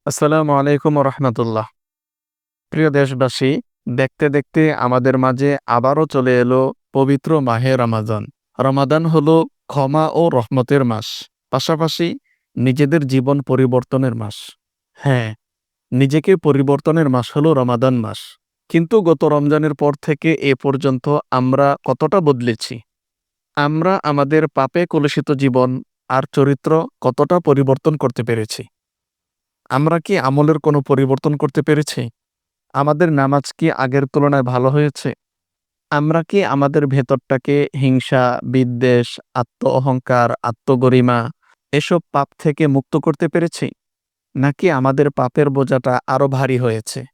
আসসালামু আলাইকুম রহমতুল্লাহ। প্রিয় দেশবাসী, দেখতে দেখতে আমাদের মাঝে আবারও চলে এলো পবিত্র মাহে রমাদান। রমাদান হলো ক্ষমা ও রহমতের মাস, পাশাপাশি নিজেদের জীবন পরিবর্তনের মাস। হ্যাঁ, নিজেকে পরিবর্তনের মাস হলো রমাদান মাস। কিন্তু গত রমজানের পর থেকে এ পর্যন্ত আমরা কতটা বদলেছি? আমরা আমাদের পাপে কলুষিত জীবন আর চরিত্র কতটা পরিবর্তন করতে পেরেছি? আমরা কি আমলের কোনো পরিবর্তন করতে পেরেছি? আমাদের নামাজ কি আগের তুলনায় ভালো হয়েছে? আমরা কি আমাদের ভেতরটাকে হিংসা, বিদ্বেষ, আত্ম-অহংকার, আত্মগরিমা এসব পাপ থেকে মুক্ত করতে পেরেছি? নাকি আমাদের পাপের বোঝাটা আরো ভারী হয়েছে?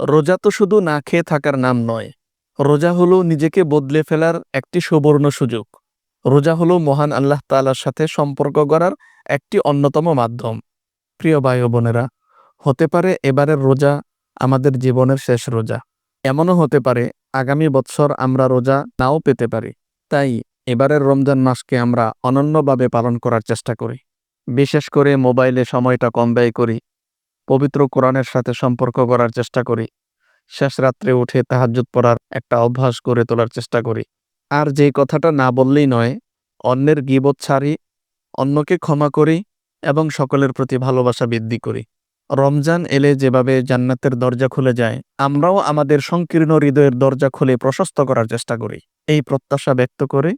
রোজা তো শুধু না খেয়ে থাকার নাম নয়। রোজা হলো নিজেকে বদলে ফেলার একটি সুবর্ণ সুযোগ। রোজা হলো মহান আল্লাহ তাআলার সাথে সম্পর্ক গড়ার একটি অন্যতম মাধ্যম। প্রিয় ভাই ও বোনেরা, হতে পারে এবারের রোজা আমাদের জীবনের শেষ রোজা। এমনও হতে পারে আগামী বৎসর আমরা রোজা নাও পেতে পারি। তাই এবারের রমজান মাসকে আমরা অনন্যভাবে পালন করার চেষ্টা করি। বিশেষ করে মোবাইলে সময়টা কম ব্যয় করি, পবিত্র কোরআনের সাথে সম্পর্ক করার চেষ্টা করি, শেষ রাত্রে উঠে তাহাজ্জুদ পড়ার একটা অভ্যাস গড়ে তোলার চেষ্টা করি। আর যেই কথাটা না বললেই নয়, অন্যের গীবত ছাড়ি, অন্যকে ক্ষমা করি এবং সকলের প্রতি ভালোবাসা বৃদ্ধি করি। রমজান এলে যেভাবে জান্নাতের দরজা খুলে যায়, আমরাও আমাদের সংকীর্ণ হৃদয়ের দরজা খুলে প্রশস্ত করার চেষ্টা করি। এই প্রত্যাশা ব্যক্ত করে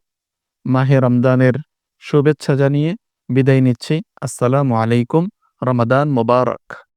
মাহে রমজানের শুভেচ্ছা জানিয়ে বিদায় নিচ্ছি। আসসালামু আলাইকুম। রমাদান মোবারক।